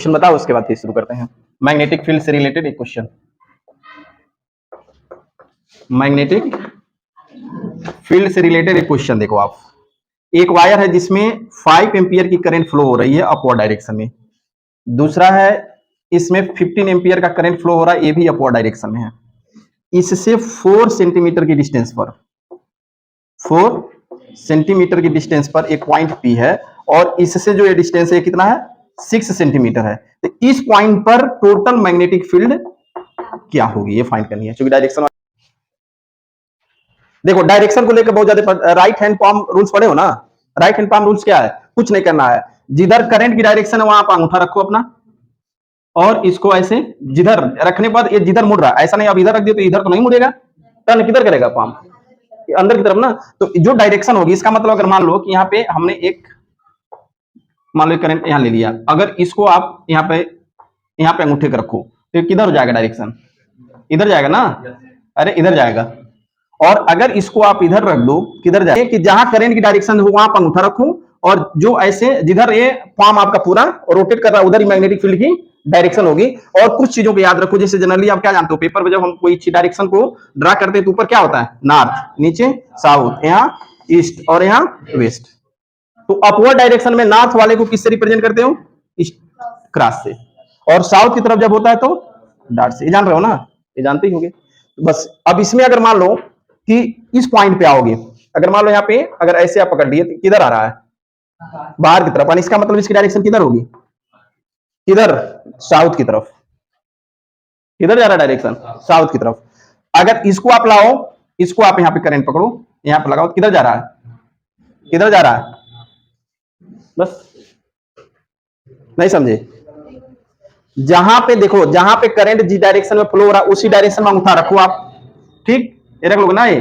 Question बताओ, उसके बाद फिर शुरू करते हैं। मैग्नेटिक फील्ड से रिलेटेड एक क्वेश्चन। मैग्नेटिक फील्ड से रिलेटेड एक क्वेश्चन देखो आप। एक वायर है जिसमें 5 एम्पियर की करंट फ्लो हो रही है अपवर्ड डायरेक्शन में। दूसरा है इसमें 15 एम्पियर का करंट फ्लो हो रहा है, ये भी अपवर्ड डायरेक्शन में है। इससे 4 सेंटीमीटर की डिस्टेंस पर 4 सेंटीमीटर की डिस्टेंस पर एक पॉइंट पी है और इससे जो ये डिस्टेंस है कितना है, 6 सेंटीमीटर है। तो इस पॉइंट पर टोटल मैग्नेटिक फील्ड क्या होगी, ये फाइंड करनी है। क्योंकि डायरेक्शन, देखो डायरेक्शन को लेकर बहुत ज्यादा राइट हैंड पाम रूल्स पढ़े हो ना। राइट हैंड पाम रूल्स क्या है, कुछ नहीं करना है, जिधर करंट की डायरेक्शन है वहां आप अंगूठा रखो अपना और इसको ऐसे जिधर रखने के बाद ये जिधर मुड़ रहा है, ऐसा नहीं अब इधर रख दिया तो इधर तो नहीं मुड़ेगा, टर्न किधर करेगा पाम, अंदर की तरफ ना। तो जो डायरेक्शन होगी, इसका मतलब अगर मान लो कि यहाँ पे हमने एक, मान लो करंट यहाँ ले लिया, अगर इसको आप यहाँ पे अंगूठे को रखो तो किधर हो जाएगा डायरेक्शन, इधर जाएगा ना, अरे इधर जाएगा। और अगर इसको आप इधर रख दो, किधर जाएगा, कि जहां करंट की डायरेक्शन हो वहां आप अंगूठा रखो और जो ऐसे जिधर ये पाम आपका पूरा रोटेट कर रहा है उधर ही मैग्नेटिक फील्ड की डायरेक्शन होगी। और कुछ चीजों को याद रखो, जैसे जनरली आप क्या जानते हो, पेपर में जब हम कोई डायरेक्शन को ड्रा करते हैं तो ऊपर क्या होता है, नॉर्थ, नीचे साउथ, यहाँ ईस्ट और यहाँ वेस्ट। तो अपवर्ड डायरेक्शन में नॉर्थ वाले को किससे रिप्रेजेंट करते हो, ईस्ट क्रॉस से, और साउथ की तरफ जब होता है तो डॉट से। ये जान रहे हो ना, ये जानते ही होंगे। तो बस अब इसमें अगर मान लो कि इस पॉइंट पे आओगे, अगर मान लो यहाँ पे अगर ऐसे आप पकड़ लिए तो किधर आ रहा है, बाहर की तरफ, इसका मतलब इसकी डायरेक्शन किधर होगी, किधर, साउथ की तरफ। किधर जा रहा है डायरेक्शन, साउथ की तरफ। अगर इसको आप लाओ, इसको आप यहाँ पे करंट पकड़ो, यहाँ पे लगाओ, किधर जा रहा है, किधर जा रहा है, बस नहीं समझे। जहां पे देखो, जहां पे करंट जिस डायरेक्शन में फ्लो हो रहा है उसी डायरेक्शन में अंगूठा रखो आप, ठीक, ये रख लोगे ना ये।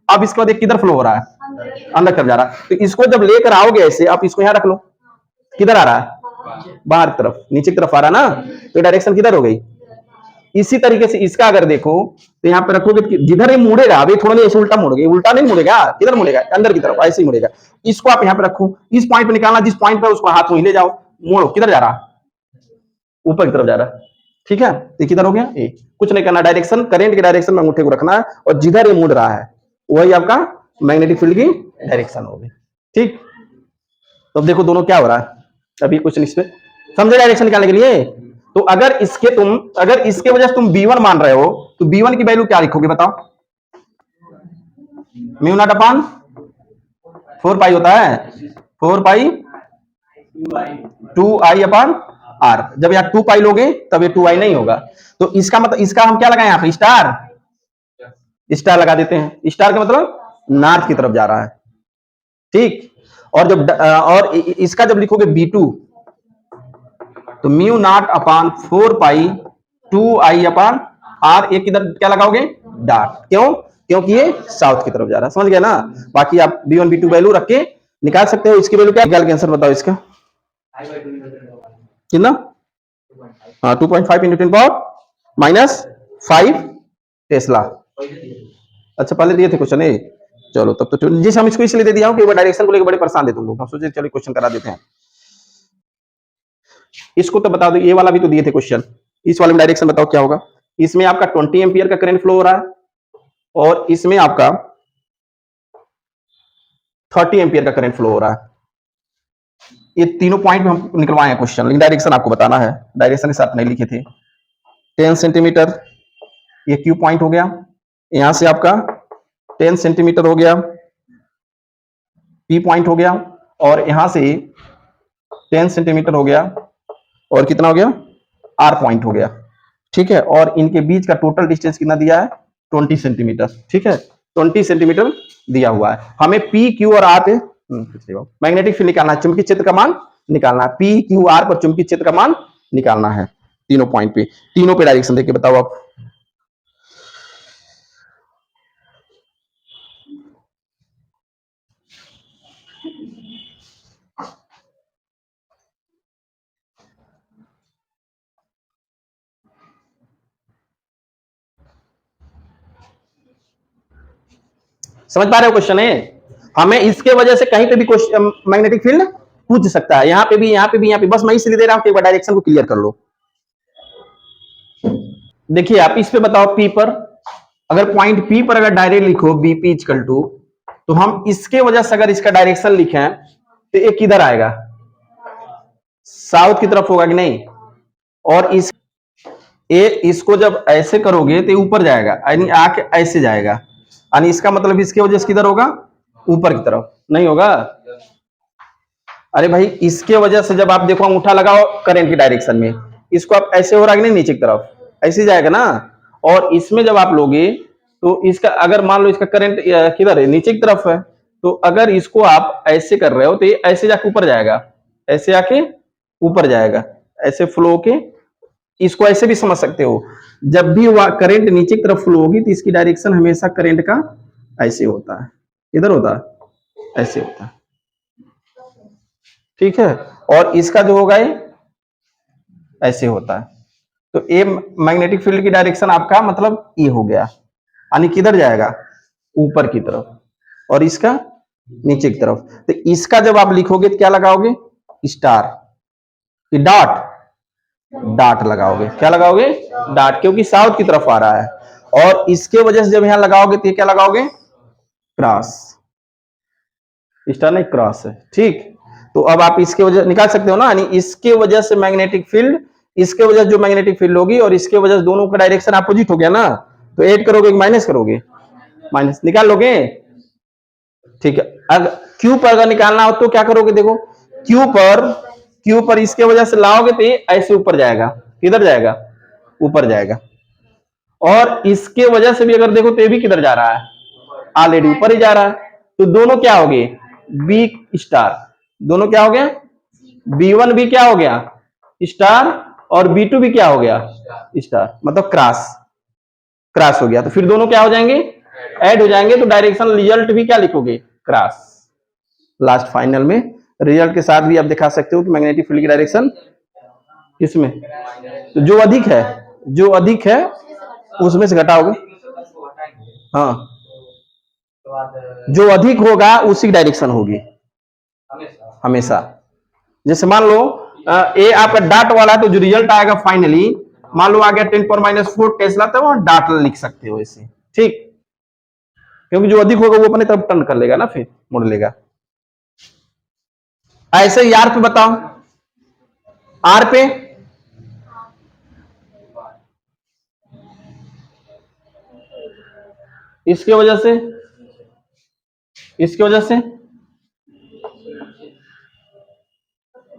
अब इसके बाद किधर फ्लो हो रहा है, अंदर तरफ जा रहा है। तो इसको जब लेकर आओगे ऐसे, आप इसको यहां रख लो, किधर आ रहा है, बाहर की तरफ, नीचे की तरफ आ रहा है ना, तो डायरेक्शन किधर हो गई। इसी तरीके से इसका अगर देखो तो यहाँ पे रखोगे, जिधर ये मुड़ेगा, अभी थोड़ा नहीं ऐसे उल्टा मुड़ेगा, उल्टा नहीं मुड़ेगा, किधर मुड़ेगा, अंदर की तरफ, ऐसे ही मुड़ेगा। इसको आप यहाँ पे रखो, इस पॉइंट पे निकालना, जिस पॉइंट पे उसको हाथ में ले जाओ, मोड़ो, किधर जा रहा है, ऊपर की तरफ जा रहा है, ठीक है। तो किधर हो गया, ए, कुछ नहीं करना, डायरेक्शन करंट के डायरेक्शन में अंगूठे को रखना है और जिधर ये मुड़ रहा है वही आपका मैग्नेटिक फील्ड की डायरेक्शन होगी, ठीक। तो अब देखो दोनों क्या हो रहा है, अभी कुछ इस पे समझे डायरेक्शन निकालने के लिए। तो अगर इसके वजह से तुम B1 मान रहे हो तो B1 की वैल्यू क्या लिखोगे बताओ, म्यू नॉट अपान 4 पाई होता है, 4 पाई 2i अपान r। जब यहाँ 2 पाई लोगे तब ये 2i नहीं होगा। तो इसका मतलब, इसका हम क्या लगाए यहाँ पे, स्टार, स्टार लगा देते हैं। स्टार का मतलब नॉर्थ की तरफ जा रहा है, ठीक। और जब और इसका जब लिखोगे B2 तो म्यू नॉट अपान 4 पाई 2i अपान r, एक इधर क्या लगाओगे, डॉट, क्यों, क्योंकि ये साउथ की तरफ जा रहा है, समझ गया ना। बाकी आप B1 B2 वैल्यू रख के निकाल सकते हो। इसकी वैल्यू क्या निकाल के आंसर बताओ इसका कितना, हाँ 2.5 इंटू 10 पावर -5 टेस्ला। अच्छा पहले दिए थे क्वेश्चन है, चलो तब तो जिस हम इसको इसलिए दे दिया हूं कि वो डायरेक्शन को लेकर बड़े परेशान थे तुम लोग, हम सोचे चलो क्वेश्चन करा देते हैं। इसको तो बता दो, ये वाला भी तो दिए थे क्वेश्चन, इस वाले में डायरेक्शन बताओ क्या होगा। इसमें आपका 20 एम्पियर का करंट फ्लो हो रहा है और इसमें आपका 30 एम्पियर का करंट फ्लो हो रहा है। ये तीनों पॉइंट में हम निकलवाए हैं क्वेश्चन, लेकिन डायरेक्शन आपको बताना है, डायरेक्शन के साथ नहीं लिखे थे। 10 सेंटीमीटर ये क्यू पॉइंट हो गया, यहां से आपका 10 सेंटीमीटर हो गया, पी पॉइंट हो गया, और यहां से 10 सेंटीमीटर हो गया, और कितना हो गया, आर पॉइंट हो गया, ठीक है। और इनके बीच का टोटल डिस्टेंस कितना दिया है, 20 सेंटीमीटर, ठीक है, 20 सेंटीमीटर दिया हुआ है। हमें पी क्यू और आर पे मैग्नेटिक फील्ड निकालना है, चुंबकीय क्षेत्र का मान निकालना है, पी क्यू आर पर चुंबकीय क्षेत्र का मान निकालना है, तीनों पॉइंट पे, तीनों पे डायरेक्शन देके बताओ आप। समझ पा रहे हो क्वेश्चन है, हमें इसके वजह से कहीं पे भी मैग्नेटिक फील्ड पूछ सकता है, यहाँ पे भी, यहाँ पे भी, यहाँ पे, बस मैं इसलिए दे रहा हूँ कि एक बार डायरेक्शन को क्लियर कर लो। देखिए आप इस पे बताओ, पी पर अगर पॉइंट पी पर अगर डायरेक्ट लिखो बीपी इक्वल टू, तो हम इसके वजह से अगर इसका डायरेक्शन लिखें तो ये किधर आएगा, साउथ की तरफ होगा कि नहीं। और इस इसको जब ऐसे करोगे तो ऊपर जाएगा, यानी आके ऐसे जाएगा, यानी इसका मतलब इसके वजह से किधर होगा, ऊपर की तरफ नहीं होगा। अरे भाई इसके वजह से जब आप देखो अंगूठा लगाओ करंट की डायरेक्शन में, इसको आप ऐसे हो रहा है कि नहीं, नीचे की तरफ ऐसे जाएगा ना। और इसमें जब आप लोगे तो इसका अगर मान लो इसका करंट किधर है, नीचे की तरफ है, तो अगर इसको आप ऐसे कर रहे हो तो ये ऐसे जाके ऊपर जाएगा, ऐसे आके ऊपर जाएगा, ऐसे फ्लो के। इसको ऐसे भी समझ सकते हो, जब भी करंट नीचे की तरफ फ्लो होगी तो इसकी डायरेक्शन हमेशा करंट का ऐसे होता है, इधर होता है, ऐसे होता है, ठीक है। और इसका जो होगा ये ऐसे होता है। तो ए मैग्नेटिक फील्ड की डायरेक्शन आपका मतलब ये हो गया, यानी किधर जाएगा, ऊपर की तरफ, और इसका नीचे की तरफ। तो इसका जब आप लिखोगे तो क्या लगाओगे, स्टार, डॉट, डॉट लगाओगे, क्या लगाओगे, डॉट, क्योंकि साउथ की तरफ आ रहा है। और इसके वजह से जब यहां लगाओगे तो ये क्या लगाओगे, क्रॉस, स्टार नहीं क्रॉस है, ठीक। तो अब आप इसके वजह निकाल सकते हो ना, यानी इसके वजह से मैग्नेटिक फील्ड, इसके वजह से जो मैग्नेटिक फील्ड होगी और इसके वजह से दोनों का डायरेक्शन अपोजिट हो गया ना, तो ऐड करोगे माइनस करोगे, माइनस निकाल लोगे, ठीक है। अगर क्यू पर अगर निकालना हो तो क्या करोगे, देखो क्यू पर इसके वजह से लाओगे तो ये ऐसे ऊपर जाएगा, किधर जाएगा, ऊपर जाएगा। और इसके वजह से भी अगर देखो तो ये भी किधर जा रहा है, ऑलरेडी ऊपर ही जा रहा है। तो दोनों क्या हो गए, बी स्टार, दोनों क्या हो गया, B1 भी क्या हो गया, स्टार, और B2 भी क्या हो गया, स्टार, मतलब क्रॉस, क्रॉस हो गया। तो फिर दोनों क्या हो जाएंगे, ऐड हो जाएंगे। तो डायरेक्शन रिजल्ट भी क्या लिखोगे, क्रॉस। लास्ट फाइनल में रिजल्ट के साथ भी आप दिखा सकते हो कि मैग्नेटिक फील्ड की डायरेक्शन किसमें, तो जो अधिक है, जो अधिक है उसमें से घटाओगे, हाँ, जो अधिक होगा उसी की डायरेक्शन होगी हमेशा। जैसे मान लो ए आपका डाट वाला है, तो जो रिजल्ट आएगा फाइनली, मान लो आ गया 10⁻⁴ टेस्ला, तो वहां डाट लिख सकते हो ऐसे, ठीक, क्योंकि जो अधिक होगा वो अपने तरफ टर्न कर लेगा ना, फिर मुड़ लेगा। ऐसे ही आर पे बताओ, आर पे इसके वजह से, इसकी वजह से,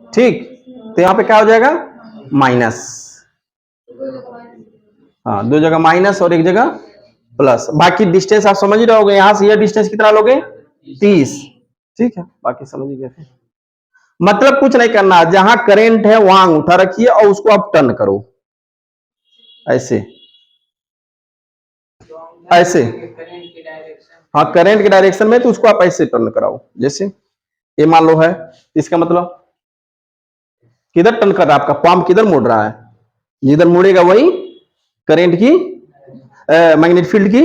ठीक, तो यहां पे क्या हो जाएगा, माइनस, हाँ, दो जगह माइनस और एक जगह प्लस। बाकी डिस्टेंस आप समझ ही रहोगे, यहां से यह डिस्टेंस कितना लोगे, 30, ठीक है, बाकी समझ गए फिर। मतलब कुछ नहीं करना, जहां करंट है वहां अंगूठा रखिए और उसको आप टर्न करो ऐसे, ऐसे, हाँ, करंट के डायरेक्शन में, तो उसको आप ऐसे टर्न कराओ। जैसे ये मान लो है, इसका मतलब किधर टर्न कर रहा है, आपका पाम किधर मुड़ रहा है, जिधर मुड़ेगा वही करंट की मैग्नेटिक फील्ड की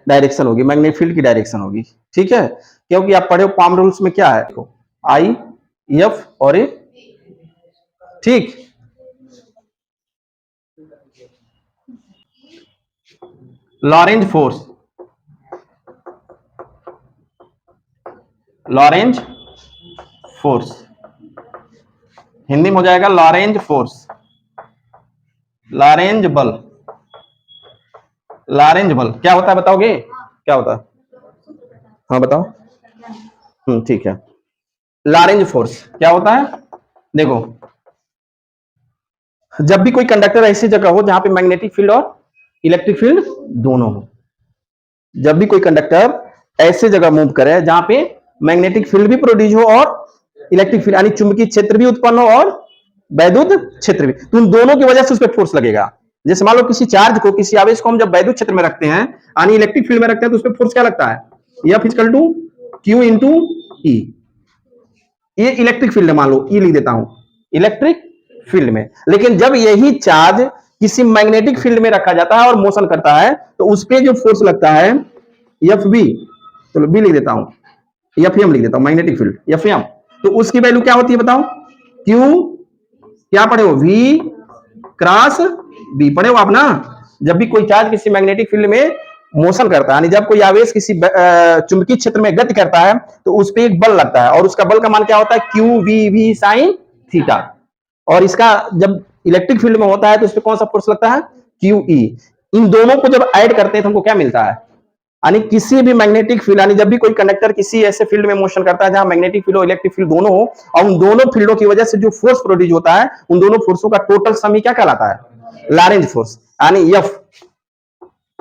डायरेक्शन होगी, मैग्नेटिक फील्ड की डायरेक्शन होगी, ठीक है। क्योंकि आप पढ़े हो पाम रूल्स में क्या है, देखो आई एफ और ए, ठीक। Lorentz force, Lorentz force, Hindi में हो जाएगा लॉरेंज फोर्स, लॉरेंज बल, लॉरेंज बल क्या होता है बताओगे, क्या होता है, हाँ बताओ, ठीक है। लॉरेंज फोर्स क्या होता है, देखो जब भी कोई कंडक्टर ऐसी जगह हो जहां पे मैग्नेटिक फील्ड और इलेक्ट्रिक फील्ड दोनों हो, जब भी कोई कंडक्टर ऐसे जगह मूव करे जहां पे मैग्नेटिक फील्ड भी प्रोड्यूस हो और इलेक्ट्रिक फील्ड यानी चुंबकीय क्षेत्र भी उत्पन्न हो और वैद्युत क्षेत्र भी, तो उन दोनों की वजह से उस पर फोर्स लगेगा। जैसे मान लो किसी चार्ज को, किसी आवेश को हम जब वैद्युत क्षेत्र में रखते हैं यानी इलेक्ट्रिक फील्ड में रखते हैं, तो उस पर फोर्स क्या लगता है, F equal to Q into E। ये इलेक्ट्रिक फील्ड है, मान लो E लिख देता हूं, इलेक्ट्रिक फील्ड में। लेकिन जब यही चार्ज किसी मैग्नेटिक फील्ड में रखा जाता है और मोशन करता है, तो उस पर जो फोर्स लगता है एफ बी, चलो बी लिख देता हूं, एफ एम लिख देता हूं, मैग्नेटिक फील्ड एफ एम, तो उसकी वैल्यू क्या होती है बताओ? क्यू क्या पढ़े हो? वी क्रॉस बी पढ़े हो आप ना। जब भी कोई चार्ज किसी मैग्नेटिक फील्ड में मोशन करता है, यानी जब कोई आवेश किसी चुंबकीय क्षेत्र में गति करता है तो उस पर एक बल लगता है, और उसका बल का मान क्या होता है? Q V V sine theta. और इसका जब इलेक्ट्रिक फील्ड में होता है तो इस पर कौन सा फोर्स लगता है? Q E. इन दोनों को जब ऐड करते हैं तो हमको क्या मिलता है? यानी किसी भी मैग्नेटिक फील्ड, यानी जब भी कोई कंडक्टर किसी ऐसे फील्ड में मोशन करता है जहां मैग्नेटिक फील्ड और इलेक्ट्रिक फील्ड दोनों हो, और उन दोनों फील्डों की वजह से जो फोर्स प्रोड्यूस होता है, उन दोनों फोर्सों का टोटल सम ही क्या कहलाता है? Lorentz force. यानी एफ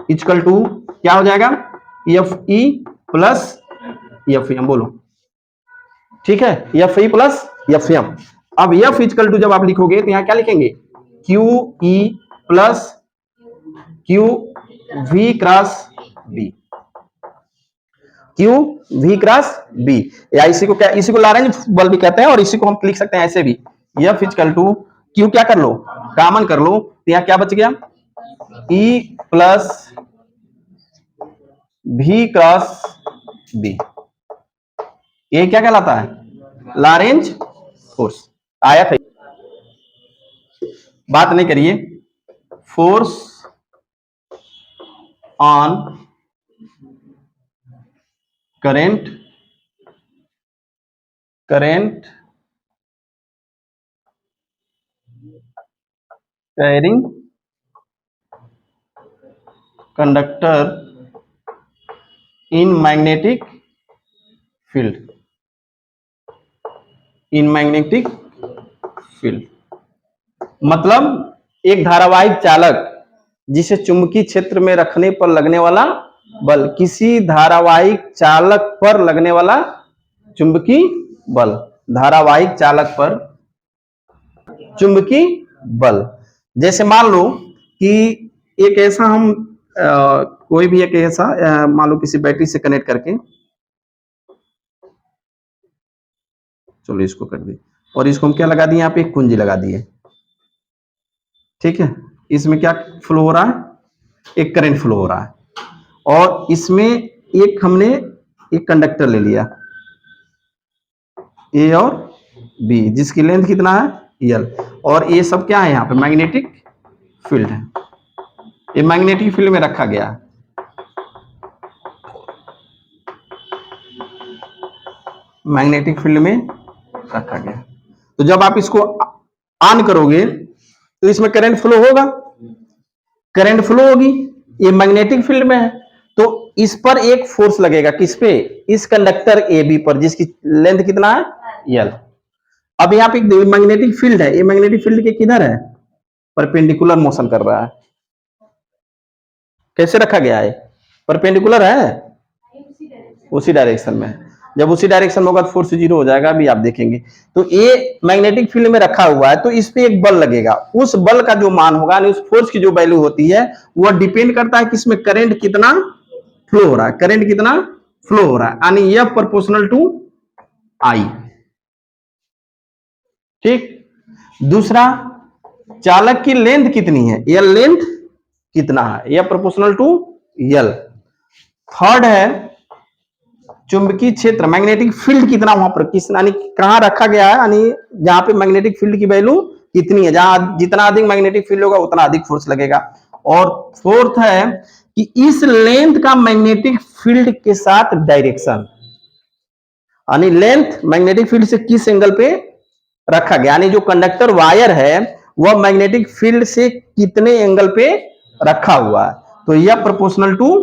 इक्वल टू क्या हो जाएगा? F E plus F M. बोलो ठीक है, F E plus F M. अब एफ इक्वल टू जब आप लिखोगे तो यहां क्या लिखेंगे? Q E plus Q V cross B. Q V cross B, या इसी को क्या, इसी को लॉरेंज बल भी कहते हैं, और इसी को हम लिख सकते हैं ऐसे भी, एफ इक्वल टू क्यू क्या कर लो? कॉमन कर लो, तो यहां क्या बच गया? E plus V cross B. ये क्या कहलाता है? Lorentz force. आया था, बात नहीं करिए। Force on current carrying conductor in magnetic field. मतलब एक धारावाहिक चालक जिसे चुंबकीय क्षेत्र में रखने पर लगने वाला बल, किसी धारावाहिक चालक पर लगने वाला चुंबकीय बल, धारावाहिक चालक पर चुंबकीय बल। जैसे मान लो कि एक ऐसा हम कोई भी एक ऐसा मान लो किसी बैटरी से कनेक्ट करके, चलो इसको कर दिए, और इसको हम क्या लगा दिए? यहाँ पे एक कुंजी लगा दिए, ठीक है। इसमें क्या फ्लो हो रहा है? एक करंट फ्लो हो रहा है, और इसमें एक हमने एक कंडक्टर ले लिया ए और बी, जिसकी लेंथ कितना है? एल। और ये सब क्या है? यहाँ पे मैग्नेटिक फील्ड है, ये मैग्नेटिक फील्ड में रखा गया है। मैग्नेटिक फील्ड में रखा गया, तो जब आप इसको ऑन करोगे तो इसमें करंट फ्लो होगा, करंट फ्लो होगी, ये मैग्नेटिक फील्ड में है, तो इस पर एक फोर्स लगेगा। किस पे? इस कंडक्टर ए बी पर, जिसकी लेंथ कितना है? एल। अब यहाँ पे मैग्नेटिक फील्ड है, ये मैग्नेटिक फील्ड के किधर है? परपेंडिकुलर मोशन कर रहा है। कैसे रखा गया है? परपेंडिकुलर है, उसी डायरेक्शन में। जब उसी डायरेक्शन में होगा तो फोर्स जीरो हो जाएगा, अभी आप देखेंगे। तो ये मैग्नेटिक फील्ड में रखा हुआ है, तो इस पे एक बल लगेगा, उस बल का जो मान होगा, उस फोर्स की जो वैल्यू होती है, वह डिपेंड करता है कि इसमें करंट कितना फ्लो हो रहा है, करंट कितना फ्लो हो रहा है, यानी एफ प्रोपोर्शनल टू आई। ठीक। दूसरा, चालक की लेंथ कितनी है? एल लेंथ कितना है? F proportional to L. Third है चुंबकीय क्षेत्र, मैग्नेटिक फील्ड कितना वहां पर, किस यानी कहां रखा गया है, यानी जहां पे मैग्नेटिक फील्ड की वैल्यू कितनी है, जहां जितना अधिक मैग्नेटिक फील्ड होगा उतना अधिक फोर्स लगेगा। और फोर्थ है कि इस लेंथ का मैग्नेटिक फील्ड के साथ डायरेक्शन, यानी लेंथ मैग्नेटिक फील्ड से किस एंगल पे रखा गया, यानी जो कंडक्टर वायर है वह मैग्नेटिक फील्ड से कितने एंगल पे रखा हुआ है, तो यह प्रोपोर्शनल टू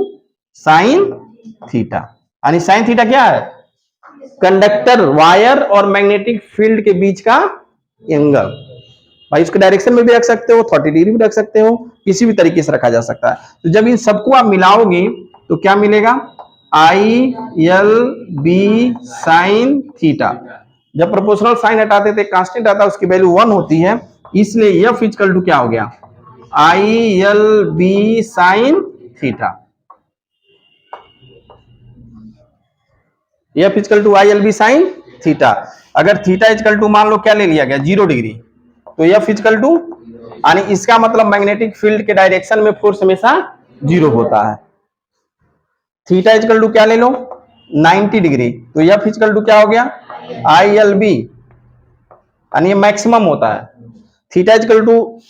साइन थीटा। यानी साइन थीटा क्या है? कंडक्टर वायर और मैग्नेटिक फील्ड के बीच का एंगल। भाई इसको डायरेक्शन में भी रख सकते हो, 30 डिग्री भी रख सकते हो, किसी भी तरीके से रखा जा सकता है। तो जब इन सबको आप मिलाओगे तो क्या मिलेगा? I L B sine theta. जब प्रोपोर्शनल साइन हटाते थे कांस्टेंट आता है, उसकी वैल्यू 1 होती है, इसलिए एफ इक्वल टू क्या हो गया? I L B sine theta. F equal to I L B sine theta. अगर थीटा इक्वल टू मान लो क्या ले लिया गया? 0 डिग्री, तो एफ इक्वल टू, यानी इसका मतलब मैग्नेटिक फील्ड के डायरेक्शन में फोर्स हमेशा 0 होता है। थीटा इक्वल टू क्या ले लो? 90 डिग्री, तो एफ इक्वल टू क्या हो गया? ILB, यानी ये मैक्सिमम होता है। थीटा इक्वल टू,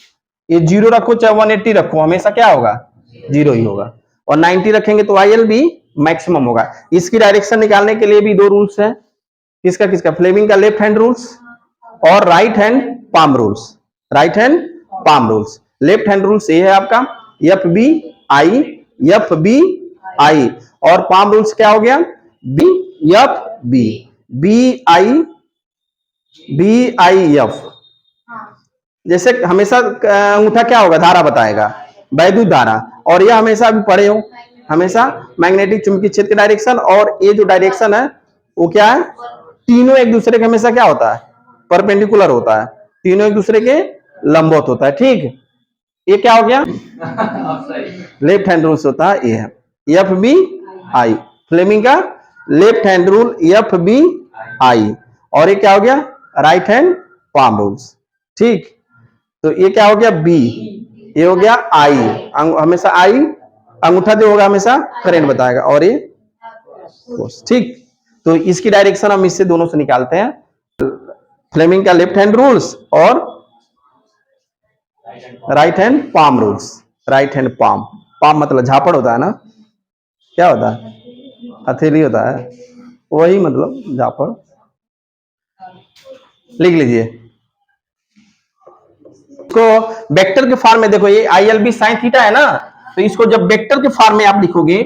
ये 0 रखो चाहे 180 रखो, हमेशा क्या होगा, 0 ही होगा। और 90 रखेंगे तो ILB मैक्सिमम होगा। इसकी डायरेक्शन निकालने के लिए भी दो रूल्स है, किसका किसका, फ्लेमिंग का लेफ्ट हैंड रूल्स और right hand palm rules. Right hand palm rules, left hand rules ये है आपका FBI, FBI, और पाम रूल्स क्या हो गया, BFB, BIF। जैसे हमेशा अंगूठा क्या होगा, धारा बताएगा, वैद्युत धारा, और यह हमेशा भी पढ़े हो, हमेशा मैग्नेटिक चुंबकीय क्षेत्र की डायरेक्शन, और ये जो डायरेक्शन है वो क्या है, तीनों एक दूसरे के हमेशा क्या होता है, परपेंडिकुलर होता है, तीनों एक दूसरे के लंबवत होता है। ठीक, ये क्या हो गया, लेफ्ट हैंड रूल्स होता है, ये है FBI, फ्लेमिंग का लेफ्ट हैंड रूल FBI, और ये क्या हो गया, राइट हैंड पाम रूल्स। ठीक, तो ये क्या हो गया B, ये हो गया I, हमेशा I अंगूठा जो होगा हमेशा करंट बताएगा, और ये फोर्स। ठीक, तो इसकी डायरेक्शन हम इससे दोनों से निकालते हैं, फ्लेमिंग का लेफ्ट हैंड रूल्स और right hand palm rules. Right hand palm, palm मतलब झापड़ होता है ना, क्या होता है, हथेली होता है, वही मतलब झापड़, लिख लीजिए इसको वेक्टर के फॉर्म में। देखो ये ILB साइन थीटा है ना, तो इसको जब वेक्टर के फॉर्म में आप लिखोगे,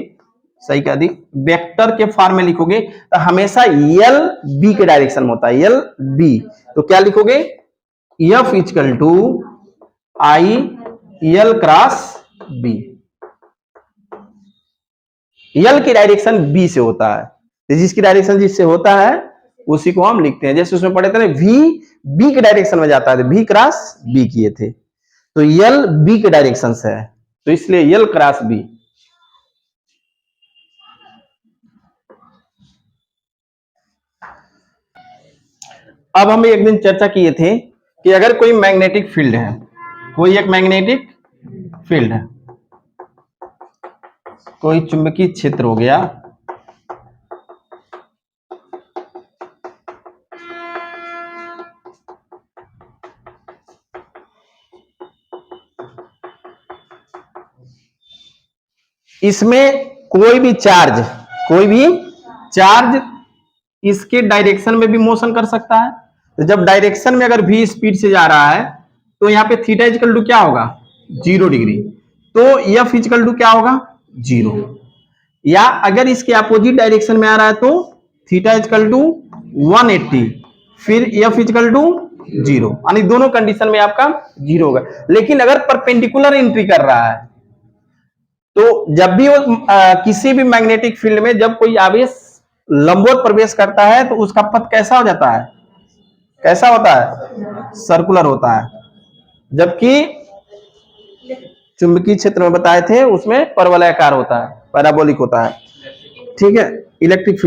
सही कह दी, वेक्टर के फॉर्म में लिखोगे तो हमेशा LB के डायरेक्शन में होता है, LB। तो क्या लिखोगे, F equal to IL cross B, L की डायरेक्शन B से होता है, तो जिसकी डायरेक्शन जिससे होता है उसी को हम लिखते हैं। जैसे उसमें पढ़े थे ना, V B के डायरेक्शन में जाता है, तो V क्रॉस B किए थे, तो L B के डायरेक्शन से है, तो इसलिए L क्रॉस B। अब हम एक दिन चर्चा किए थे कि अगर कोई मैग्नेटिक फील्ड है, कोई एक मैग्नेटिक फील्ड है, कोई चुंबकीय क्षेत्र हो गया, इसमें कोई भी चार्ज इसके डायरेक्शन में भी मोशन कर सकता है। तो जब डायरेक्शन में अगर V स्पीड से जा रहा है तो यहाँ पे थीटा इक्वल टू क्या होगा, 0 डिग्री, तो F इक्वल टू क्या होगा, 0। या अगर इसके अपोजिट डायरेक्शन में आ रहा है तो थीटा इक्वल टू 180, फिर F इक्वल टू 0, यानी दोनों कंडीशन में आपका 0 होगा। लेकिन अगर परपेंडिकुलर एंट्री कर रहा है, तो जब भी वो किसी भी मैग्नेटिक फील्ड में जब कोई आवेश लंबवत प्रवेश करता है तो उसका पथ कैसा हो जाता है, कैसा होता है, सर्कुलर होता है। जबकि चुंबकीय क्षेत्र में बताए थे उसमें परवलयाकार होता है, पैराबोलिक होता है। ठीक है, इलेक्ट्रिक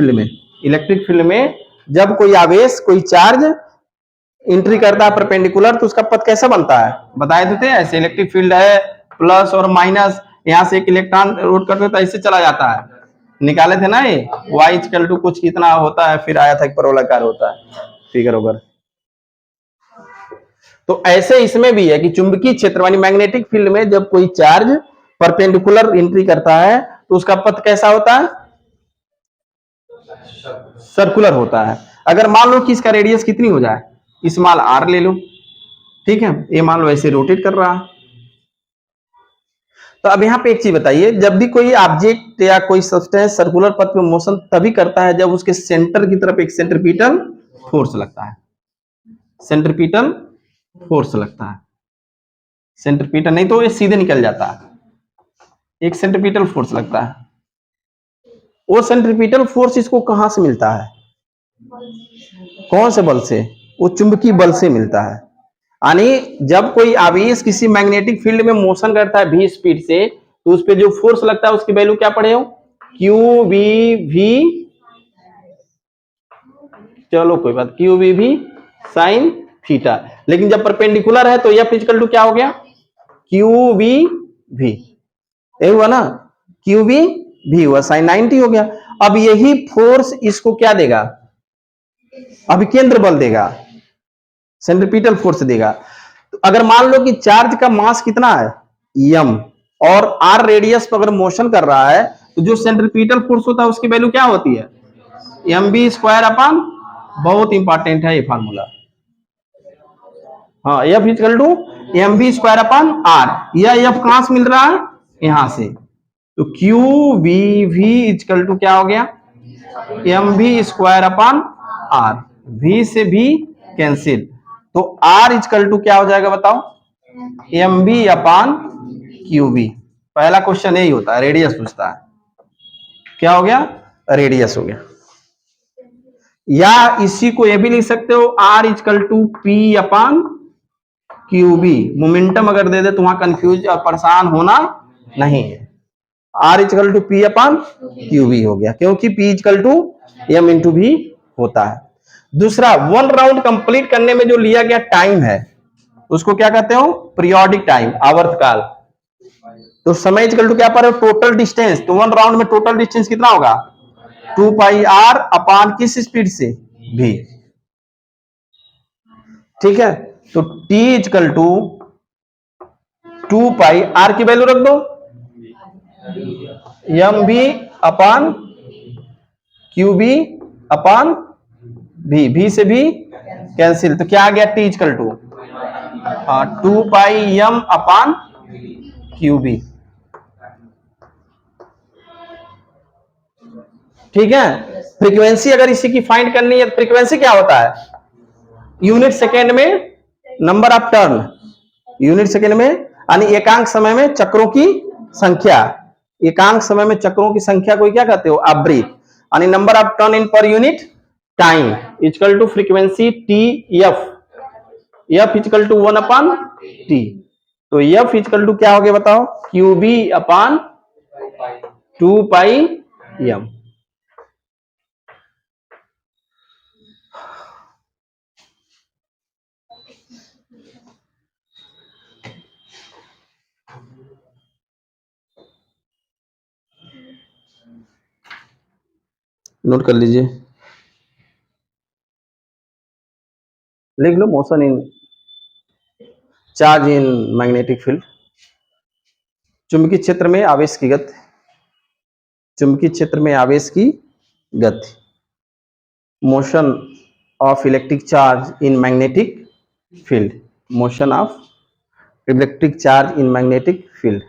फील्ड में जब कोई आवेश, कोई चार्ज एंट्री करता है परपेंडिकुलर, तो उसका पथ कैसा बनता है, बताए थे ऐसे। इलेक्ट्रिक फील्ड है, प्लस और माइनस, यहां से एक इलेक्ट्रॉन रोट करते तो ऐसे चला जाता है, निकाले थे ना ये, y इक्वल टू कुछ कितना होता है, फिर आया था परवलयाकार होता है, फिगर वगैरह। तो ऐसे इसमें भी है कि चुंबकीय क्षेत्र यानी मैग्नेटिक फील्ड में जब कोई चार्ज परपेंडिकुलर एंट्री करता है तो उसका पथ कैसा होता है, सर्कुलर होता है। अगर मान लो कि इसका रेडियस कितनी हो जाए, इस मान R ले लो, ठीक है, ये मान लो ऐसे रोटेट कर रहा है। तो अब यहाँ पे एक चीज बताइए, जब भी कोई ऑब्जेक्ट या कोई सब्सटेंस सर्कुलर पथ में मोशन तभी करता है जब उसके सेंटर की तरफ एक सेंट्रीपिटल फोर्स लगता है, सेंट्रीपिटल फोर्स लगता है, सेंट्रीपिटल, नहीं तो ये सीधे निकल जाता है, एक सेंट्रीपिटल फोर्स लगता है। वो सेंट्रीपिटल फोर्स इसको कहां से मिलता है, कौन से बल से, वो चुंबकीय बल से मिलता है। यानी जब कोई आवेश किसी मैग्नेटिक फील्ड में मोशन करता है V स्पीड से, तो उस पर जो फोर्स लगता है उसकी वैल्यू क्या पढ़े हो, QVV, चलो कोई बात, QVV साइन थीटा। लेकिन जब परपेंडिकुलर है तो F इक्वल टू क्या हो गया, QVV, यही हुआ ना, QVV हुआ, साइन 90 हो गया। अब यही फोर्स इसको क्या देगा, अभिकेंद्र बल देगा, सेंट्रीपिटल फोर्स देगा। तो अगर मान लो कि चार्ज का मास कितना है m, और r रेडियस पर अगर मोशन कर रहा है, तो जो सेंट्रीपिटल फोर्स होता है उसकी वैल्यू क्या होती है, mv स्क्वायर अपॉन, बहुत इंपॉर्टेंट है ये फार्मूला, हाँ, F equal to mv square upon r। यह F कहां से मिल रहा है, यहां से, तो Q V V equal to क्या हो गया, mv square upon r, v से v कैंसिल, तो r इक्वल टू क्या हो जाएगा बताओ, mv अपॉन qv। पहला क्वेश्चन यही होता है, रेडियस पूछता है, क्या हो गया, रेडियस हो गया। या इसी को ये भी लिख सकते हो, r equal to p upon qb। Momentum अगर दे दे तो वहां कंफ्यूज और परेशान होना नहीं है, r equal to p upon qb हो गया, क्योंकि p equal to m into v होता है। दूसरा, वन राउंड कंप्लीट करने में जो लिया गया टाइम है उसको क्या कहते हो, पीरियोडिक टाइम, आवर्तकाल। तो समय इक्वल टू क्या पर है, टोटल डिस्टेंस, तो वन राउंड में टोटल डिस्टेंस कितना होगा, 2 पाई r अपॉन किस स्पीड से, v। ठीक है, तो t equal to 2 pi, r की वैल्यू रख दो, M B upon Q B upon v, v से v कैंसिल, तो क्या आ गया, t equal to 2 pi m upon Q B. ठीक है, फ्रीक्वेंसी अगर इसी की फाइंड करनी है, फ्रीक्वेंसी क्या होता है, यूनिट सेकेंड में number of turn, unit second में यानी एकांक समय में चक्रों की संख्या, एकांक समय में चक्रों की संख्या को क्या कहते हो, आवृत्ति, यानी number of turn in per unit time equal to frequency T F, F equal to 1 upon T. तो एफ इक्वल टू क्या हो गया बताओ, Q B upon 2 pi M. Note कर लीजिए, लिख लो, motion in charge in magnetic field, चुंबकीय क्षेत्र में आवेश की गति, चुंबकीय क्षेत्र में आवेश की गति, motion of electric charge in magnetic field, motion of electric charge in magnetic field.